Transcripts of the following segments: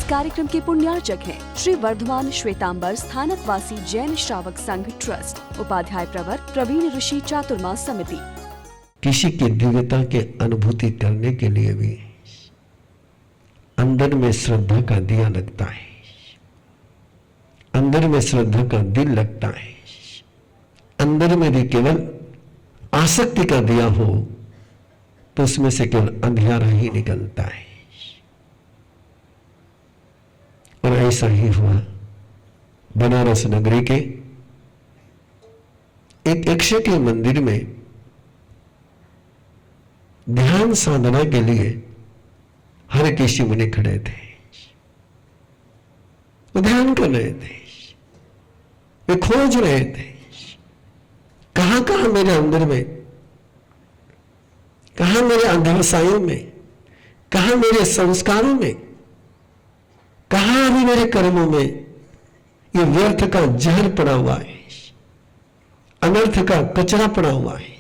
कार्यक्रम के पुण्यार्चक हैं श्री वर्धमान श्वेतांबर स्थानकवासी जैन श्रावक संघ ट्रस्ट, उपाध्याय प्रवर प्रवीण ऋषि चातुर्मास समिति। किसी की दिव्यता के अनुभूति करने के लिए भी अंदर में श्रद्धा का दिया लगता है, अंदर में श्रद्धा का दिल लगता है। अंदर में भी केवल आसक्ति का दिया हो तो उसमें से केवल अंधियारा ही निकलता है। और ऐसा ही हुआ बनारस नगरी के एक यक्ष के मंदिर में ध्यान साधना के लिए हरिकेशी मुनि खड़े थे। वो ध्यान कर रहे थे, वे खोज रहे थे कहां कहां मेरे अंदर में, कहां मेरे अध्यवसायों में, कहां मेरे संस्कारों में, कहां अभी मेरे कर्मों में ये व्यर्थ का जहर पड़ा हुआ है, अनर्थ का कचरा पड़ा हुआ है।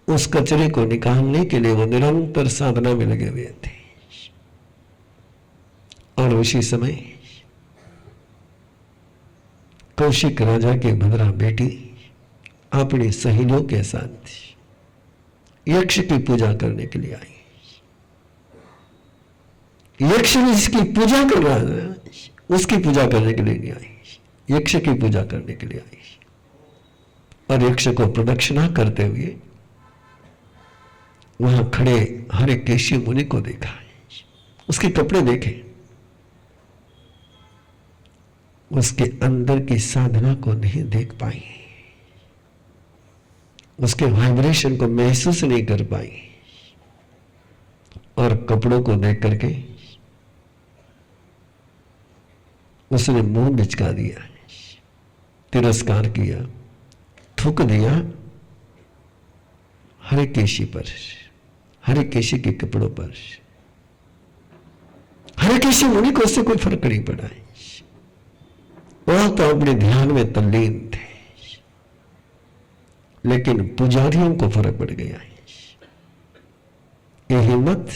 उस कचरे को निकालने के लिए वो निरंतर साधना में लगे हुए थे। और उसी समय कौशिक राजा की भद्रा बेटी अपनी सहेलियों के साथ यक्ष की पूजा करने के लिए आई। यक्ष जिसकी पूजा कर रहा है उसकी पूजा करने के लिए नहीं आई, यक्ष की पूजा करने के लिए आई। और यक्ष को प्रदक्षिणा करते हुए वहां खड़े हरिकेशी मुनि को देखा, उसके कपड़े देखे, उसके अंदर की साधना को नहीं देख पाई, उसके वाइब्रेशन को महसूस नहीं कर पाई। और कपड़ों को देख करके उसने मुंह बिचका दिया, तिरस्कार किया, थूक दिया हरिकेशी पर, हरिकेशी के कपड़ों पर। हरिकेशी मुनि को उससे कोई फर्क नहीं पड़ा है, वह तो अपने ध्यान में तल्लीन थे। लेकिन पुजारियों को फर्क पड़ गया है। ये हिम्मत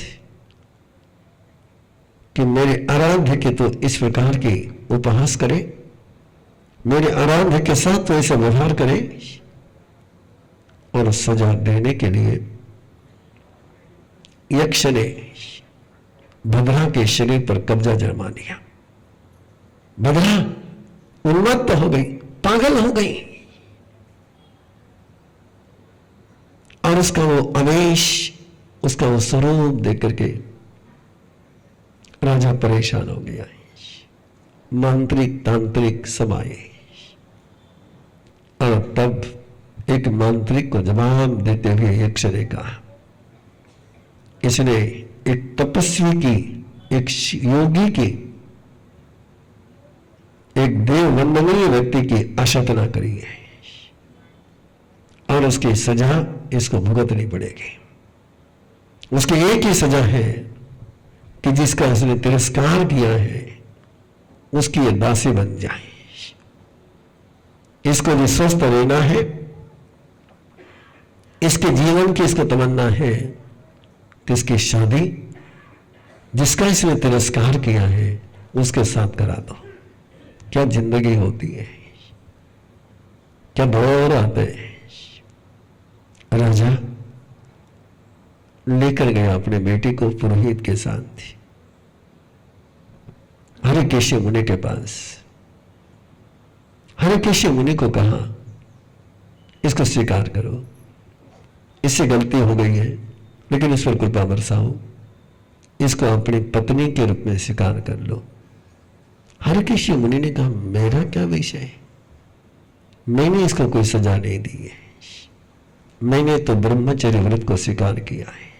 कि मेरे आराध्य के तो इस प्रकार की उपहास करे, मेरे आराध्य के साथ तो ऐसा व्यवहार करे। और सजा देने के लिए यक्ष ने भद्रा के शरीर पर कब्जा जमा लिया। भद्रा उन्मत्त हो गई, पागल हो गई, और उसका वो आवेश, उसका वो स्वरूप देख करके राजा परेशान हो गया। मांत्रिक तांत्रिक सब आए और तब एक मांत्रिक को जवाब देते हुए यक्ष ने कहा, इसने एक तपस्वी की, एक योगी की, एक देव वंदनीय व्यक्ति की आशातना करी है और उसकी सजा इसको भुगतनी पड़ेगी। उसकी एक ही सजा है कि जिसका उसने तिरस्कार किया है उसकी ये दासी बन जाए। इसको जो स्वस्थ रहना है, इसके जीवन की इसको तमन्ना है कि इसकी शादी जिसका इसने तिरस्कार किया है उसके साथ करा दो। क्या जिंदगी होती है, क्या दौर आते हैं। राजा लेकर गया अपने बेटी को पुरोहित के साथ हरिकेशी मुनि के पास। हरिकेशी मुनि को कहा, इसको स्वीकार करो, इससे गलती हो गई है लेकिन इस पर कृपा बरसाओ, इसको अपनी पत्नी के रूप में स्वीकार कर लो। हरिकेशी मुनि ने कहा, मेरा क्या विषय, मैंने इसको कोई सजा नहीं दी है, मैंने तो ब्रह्मचर्य व्रत को स्वीकार किया है,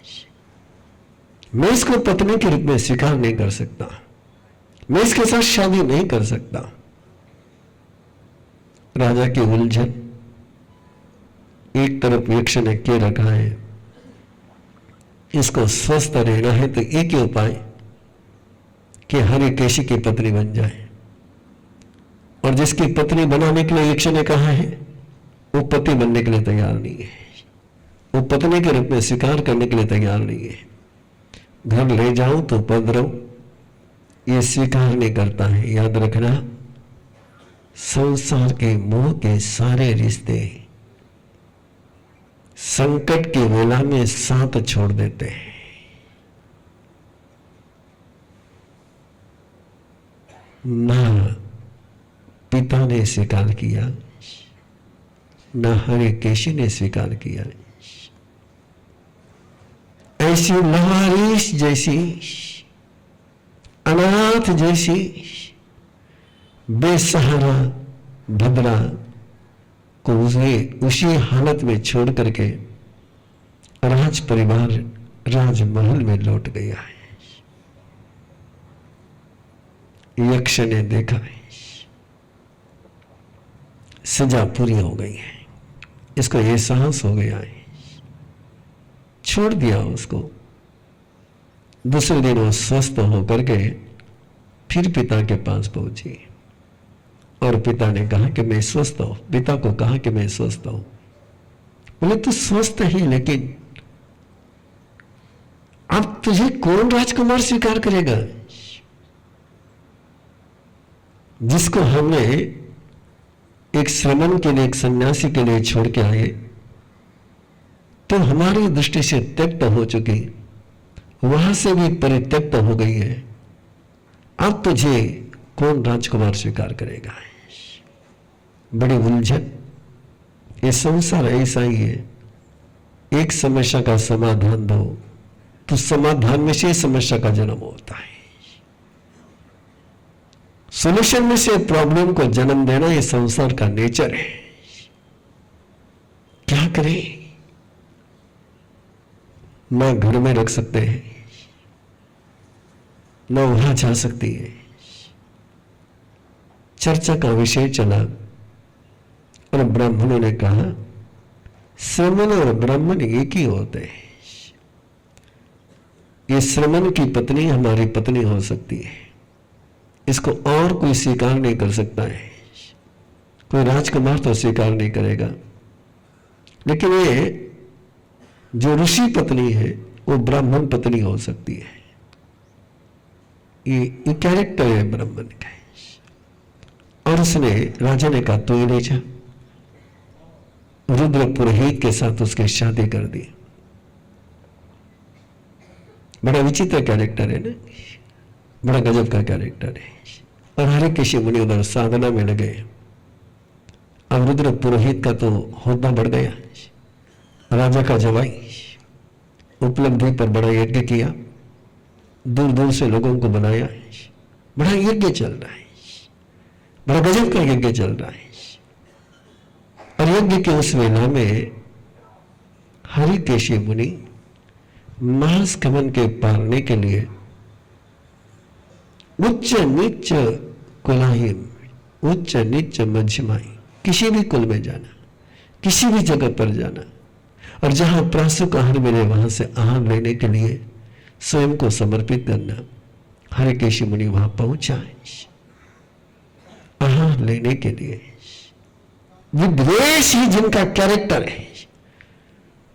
मैं इसको पत्नी के रूप में स्वीकार नहीं कर सकता, मैं इसके साथ शादी नहीं कर सकता। राजा की उलझन, एक तरफ यक्ष ने के रखा है, इसको स्वस्थ रहना है तो एक ही उपाय कि हरिकेशी की पत्नी बन जाए। और जिसकी पत्नी बनाने के लिए यक्ष ने कहा है वो पति बनने के लिए तैयार नहीं है, वो पत्नी के रूप में स्वीकार करने के लिए तैयार नहीं है। घर ले जाऊं तो उपद्रव, ये स्वीकार नहीं करता है। याद रखना, संसार के मोह के सारे रिश्ते संकट की वेला में साथ छोड़ देते हैं। ना पिता ने स्वीकार किया, ना हरिकेशी ने स्वीकार किया। ऐसी लवारिस जैसी, अनाथ जैसी बेसहारा भद्रा को उसी हालत में छोड़ करके राज परिवार राजमहल में लौट गया है। यक्ष ने देखा है, सजा पूरी हो गई है, इसको एहसास हो गया है, छोड़ दिया उसको। दूसरे दिन वो स्वस्थ होकर के फिर पिता के पास पहुंची और पिता ने कहा कि मैं स्वस्थ हूं। पिता को कहा कि मैं स्वस्थ हूं। बोले तू स्वस्थ ही, लेकिन अब तुझे कौन राजकुमार स्वीकार करेगा? जिसको हमने एक श्रमण के लिए, एक सन्यासी के लिए छोड़ के आए, तो हमारी दृष्टि से त्यक्त हो चुकी, वहां से भी परित्यक्त हो गई है। अब तुझे कौन राजकुमार स्वीकार करेगा? बड़ी उलझन। ये संसार ऐसा ही है, एक समस्या का समाधान दो तो समाधान में से समस्या का जन्म होता है। सॉल्यूशन में से प्रॉब्लम को जन्म देना ये संसार का नेचर है। क्या करें? ना घर में रख सकते हैं, ना वहां जा सकती है। चर्चा का विषय चला और ब्राह्मणों ने कहा श्रमण और ब्राह्मण एक ही होते हैं। ये श्रमण की पत्नी हमारी पत्नी हो सकती है, इसको और कोई स्वीकार नहीं कर सकता है। कोई राजकुमार तो स्वीकार नहीं करेगा, लेकिन ये जो ऋषि पत्नी है वो ब्राह्मण पत्नी हो सकती है। ये कैरेक्टर है ब्राह्मण का। और उसने, राजा ने कहा तू ले जा। रुद्र पुरोहित के साथ उसकी शादी कर दी। बड़ा विचित्र कैरेक्टर है ना, बड़ा गजब का कैरेक्टर है। और हरिकेशी मुनि उधर साधना में लगे। अब रुद्र पुरोहित का तो होदा बढ़ गया, राजा का जवाई, उपलब्धि पर बड़ा यज्ञ किया, दूर दूर से लोगों को बनाया, बड़ा यज्ञ चल रहा है, बड़ा गजब का यज्ञ चल रहा है। और यज्ञ के उस वेला में हरिकेशी मुनि मांस कमन के पालने के लिए उच्च नीच कुलाहिम, उच्च नीच मध्यमाई, किसी भी कुल में जाना, किसी भी जगह पर जाना, और जहां प्रासुक आहार मिले वहां से आहार लेने के लिए स्वयं को समर्पित करना। हरिकेशी मुनि वहां पहुंचा आहार लेने के लिए। विद्वेष ही जिनका कैरेक्टर है,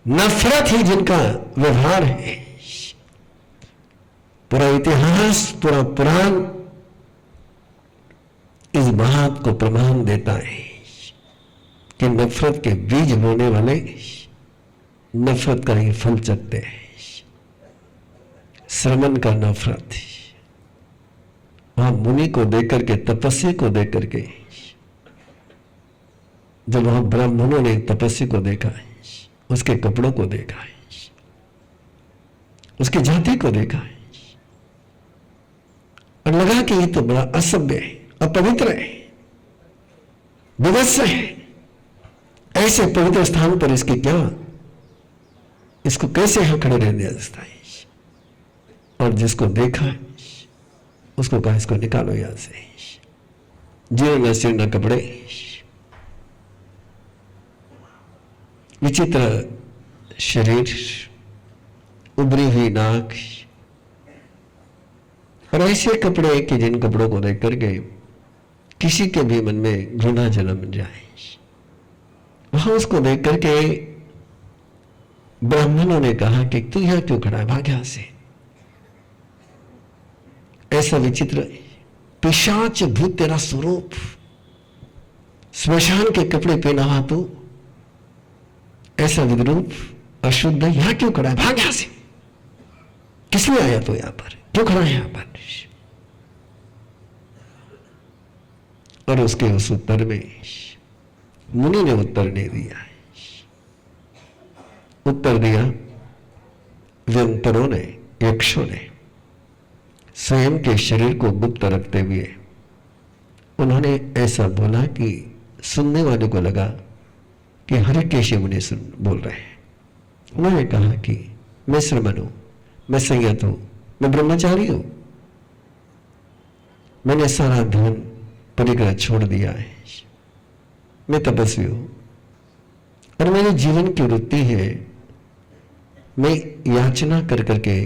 नफरत ही जिनका व्यवहार है। पूरा इतिहास, पूरा पुराण इस बात को प्रमाण देता है कि नफरत के बीज बोने वाले नफरत का ही फल चखते हैं। श्रमण का नफरत, वहां मुनि को देकर के, तपस्वी को देकर के, जब वहां ब्राह्मणों ने तपस्वी को देखा है, उसके कपड़ों को देखा है, उसकी जाति को देखा है, और लगा कि ये तो बड़ा असभ्य है, अपवित्र है, विवत्स है। ऐसे पवित्र स्थान पर इसकी क्या, इसको कैसे यहां खड़े रह दिया जाता है? और जिसको देखा है उसको कहा इसको निकालो यहां से। जीर्ण शीर्ण कपड़े, विचित्र शरीर, उभरी हुई नाक, और ऐसे कपड़े कि जिन कपड़ों को देख करके किसी के भी मन में घृणा जन्म जाए। वहां उसको देख करके ब्राह्मणों ने कहा कि तू यहां क्यों खड़ा है, भाग यहां से। ऐसा विचित्र पिशाच भूत तेरा स्वरूप, स्मशान के कपड़े पहना हुआ तू, ऐसा विद्रूप अशुद्ध यहां क्यों खड़ा है? भाग यहां से। किसने आया तो यहां पर? क्यों खड़ा है यहां पर? और उसके उस उत्तर में मुनि ने उत्तर नहीं दिया। उत्तर दिया व्यंतरों ने, यक्षों ने। स्वयं के शरीर को गुप्त रखते हुए उन्होंने ऐसा बोला कि सुनने वाले को लगा कि हरिकेश मुनि सुन बोल रहे हैं। उन्होंने कहा कि मैं श्रमण हूं, मैं संयत हूं, मैं ब्रह्मचारी हूं, मैंने सारा धन परिग्रह छोड़ दिया है, मैं तपस्वी हूं और मेरे जीवन की वृत्ति है मैं याचना कर करके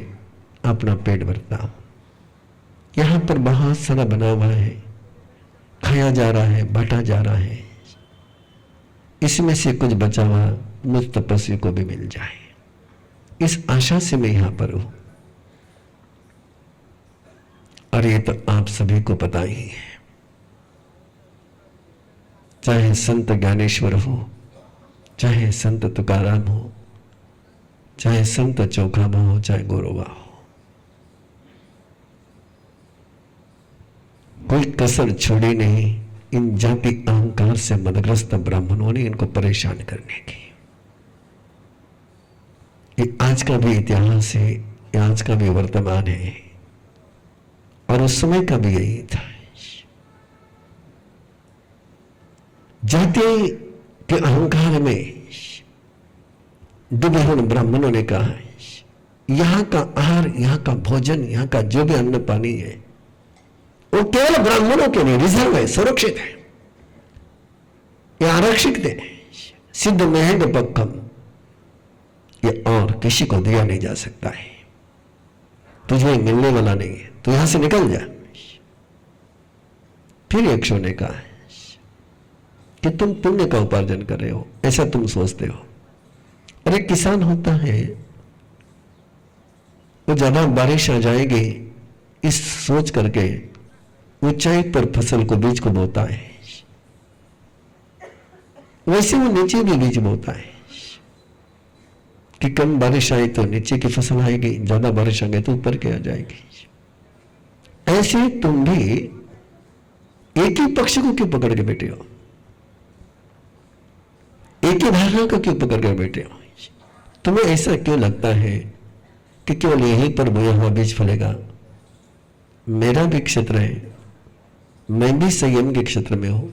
अपना पेट भरता हूं। यहां पर बहुत सारा बना हुआ है, खाया जा रहा है, बांटा जा रहा है, इसमें से कुछ बचा हुआ मुझ तपस्वी को भी मिल जाए, इस आशा से मैं यहां पर हूं। और ये तो आप सभी को पता ही है, चाहे संत ज्ञानेश्वर हो, चाहे संत तुकाराम हो, चाहे संत चौखामा हो, चाहे गोरोबा हो, कोई कसर छोड़ी नहीं इन जाति अहंकार से मदग्रस्त ब्राह्मणों ने इनको परेशान करने की। ये आज का भी इतिहास है, ये आज का भी वर्तमान है और उस समय का भी यही था। जाति के अहंकार में डूबे हुए ब्राह्मणों ने कहा यहां का आहार, यहां का भोजन, यहां का जो भी अन्न पानी है वो केवल ब्राह्मणों के लिए रिजर्व है, सुरक्षित है, ये आरक्षित है, सिद्ध महंग पक्कम, ये और किसी को दिया नहीं जा सकता है, तुझे मिलने वाला नहीं है, तो यहां से निकल जा। फिर यक्षों ने कहा कि तुम पुण्य का उपार्जन कर रहे हो, ऐसा तुम सोचते हो। और एक किसान होता है, वो ज्यादा बारिश आ जाएगी इस सोच करके ऊंचाई पर फसल को, बीज को बोता है, वैसे वो नीचे भी बीज बोता है कि कम बारिश आई तो नीचे की फसल आएगी, ज्यादा बारिश आ गई तो ऊपर की आ जाएगी। ऐसे तुम भी एक ही पक्ष को क्यों पकड़ के बैठे हो, एक ही धारणा को क्यों पकड़ कर बैठे हो? तुम्हें ऐसा क्यों लगता है कि केवल यहीं पर बोया हुआ बीज फलेगा? मेरा भी क्षेत्र है, मैं भी संयम के क्षेत्र में हूं,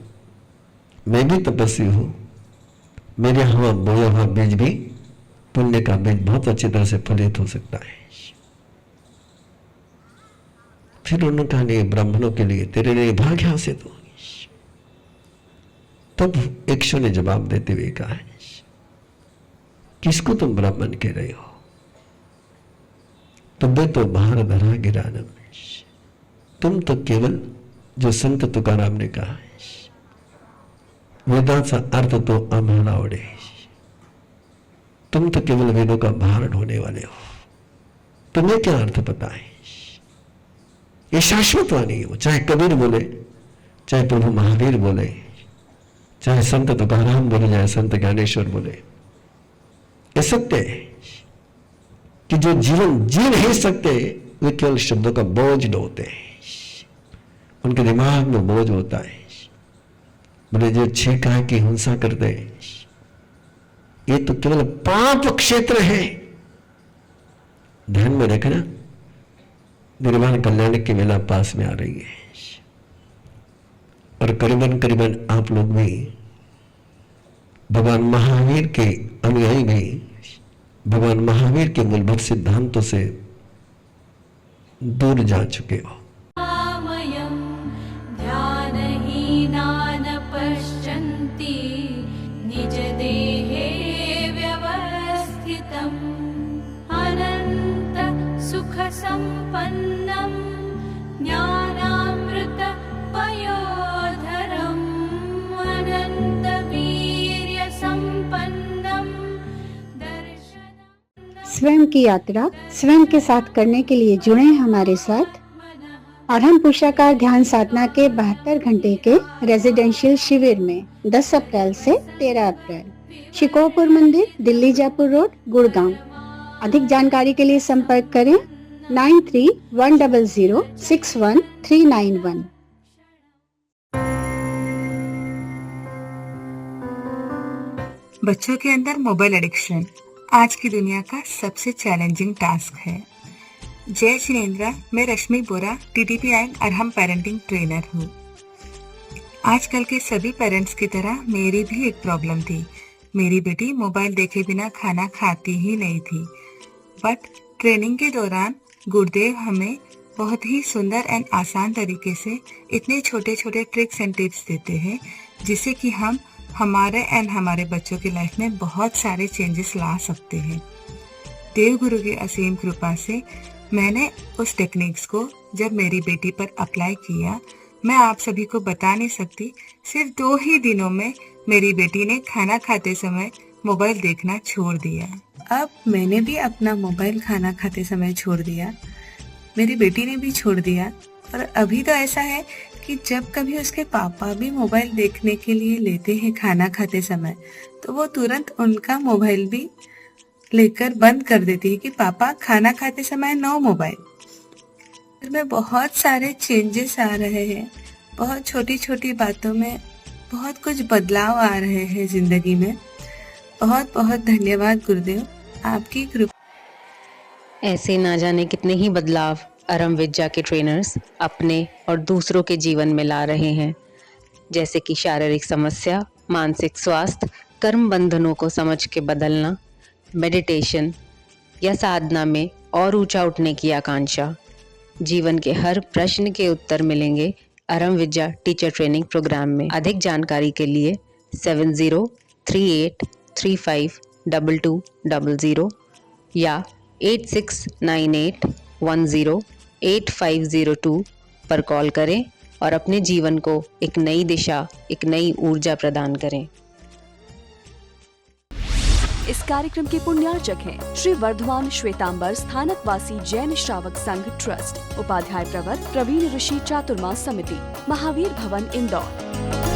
मैं भी तपस्वी हूं, मेरे यहां बोया हुआ बीज भी, पुण्य का बीज बहुत अच्छी तरह से फलित हो सकता है। फिर उन्होंने कहा नहीं, ब्राह्मणों के लिए, तेरे लिए भाग यहां से तो। तब यक्षों ने जवाब देते हुए कहा किसको तुम ब्राह्मण कह रहे हो? तुम्हें तो बाहर धरा गिरानम, तुम तो केवल, जो संत तुकाराम ने कहा वेदांचा अर्थ तो आम्हाला ओढे, तुम तो केवल वेदों का बाहर ढोने वाले हो, तुम्हें क्या अर्थ पता है? ये शाश्वत वाणी हो, चाहे कबीर बोले, चाहे प्रभु महावीर बोले, चाहे संत तुकाराम बोले, चाहे संत ज्ञानेश्वर बोले, ये सत्य है कि जो जीवन जी नहीं सकते वे केवल शब्दों का बोझ ढोते हैं, उनके दिमाग में बोझ होता है। बोले जो छींका की हिंसा करते हैं ये तो केवल पाप क्षेत्र है। ध्यान में रखना, निर्वाण कल्याण की मेला पास में आ रही है और करीबन करीबन आप लोग भी भगवान महावीर के अनुयायी भी भगवान महावीर के मूलभूत सिद्धांतों से दूर जा चुके हो। निज देहे व्यवस्थितम् अनंत सुख संपन्नम् ज्ञानामृत पयोधरम् अनंत वीर्य संपन्नम् दर्शन। स्वयं की यात्रा स्वयं के साथ करने के लिए जुड़े हमारे साथ। और हम पुरुषाकार ध्यान साधना के 72 घंटे के रेजिडेंशियल शिविर में 10 अप्रैल से 13 अप्रैल शिकोहपुर मंदिर, दिल्ली जयपुर रोड, गुड़गांव। अधिक जानकारी के लिए संपर्क करें 9310061391। बच्चों के अंदर मोबाइल एडिक्शन आज की दुनिया का सबसे चैलेंजिंग टास्क है। जय जिनेंद्र, मैं रश्मि बोरा, TTP and Arham parenting trainer हूँ। आजकल के सभी पेरेंट्स की तरह मेरी भी एक प्रॉब्लम थी। मेरी बेटी मोबाइल देखे बिना खाना खाती ही नहीं थी। बट ट्रेनिंग के दौरान गुरुदेव हमें बहुत ही सुंदर एंड आसान तरीके से इतने छोटे छोटे ट्रिक्स एंड टिप्स देते हैं जिससे कि हम हमारे एंड हमारे बच्चों की लाइफ में बहुत सारे चेंजेस ला सकते हैं। देव गुरु की असीम कृपा से मैंने उस टेक्निक्स को जब मेरी बेटी पर अप्लाई किया, मैं आप सभी को बता नहीं सकती, सिर्फ 2 ही दिनों में मेरी बेटी ने खाना खाते समय मोबाइल देखना छोड़ दिया। अब मैंने भी अपना मोबाइल खाना खाते समय छोड़ दिया, मेरी बेटी ने भी छोड़ दिया। और अभी तो ऐसा है कि जब कभी उसके पापा भी मोबाइल देखने के लिए लेते हैं खाना खाते समय, तो वो तुरंत उनका मोबाइल भी लेकर बंद कर देती है कि पापा खाना खाते समय नो मोबाइल। में बहुत सारे चेंजेस आ रहे हैं, बहुत छोटी छोटी बातों में बहुत कुछ बदलाव आ रहे हैं जिंदगी में। बहुत बहुत धन्यवाद गुरुदेव, आपकी कृपा। ऐसे ना जाने कितने ही बदलाव अरहम विद्या के ट्रेनर्स अपने और दूसरों के जीवन में ला रहे हैं, जैसे कि शारीरिक समस्या, मानसिक स्वास्थ्य, कर्म बंधनों को समझ के बदलना, मेडिटेशन या साधना में और ऊंचा उठने की आकांक्षा। जीवन के हर प्रश्न के उत्तर मिलेंगे अरहम विद्या टीचर ट्रेनिंग प्रोग्राम में। अधिक जानकारी के लिए 7038352200 या 8698108502 पर कॉल करें और अपने जीवन को एक नई दिशा, एक नई ऊर्जा प्रदान करें। इस कार्यक्रम के पुण्यार्चक हैं श्री वर्धमान श्वेतांबर स्थानकवासी जैन श्रावक संघ ट्रस्ट, उपाध्याय प्रवर प्रवीण ऋषि चातुर्मास समिति, महावीर भवन, इंदौर।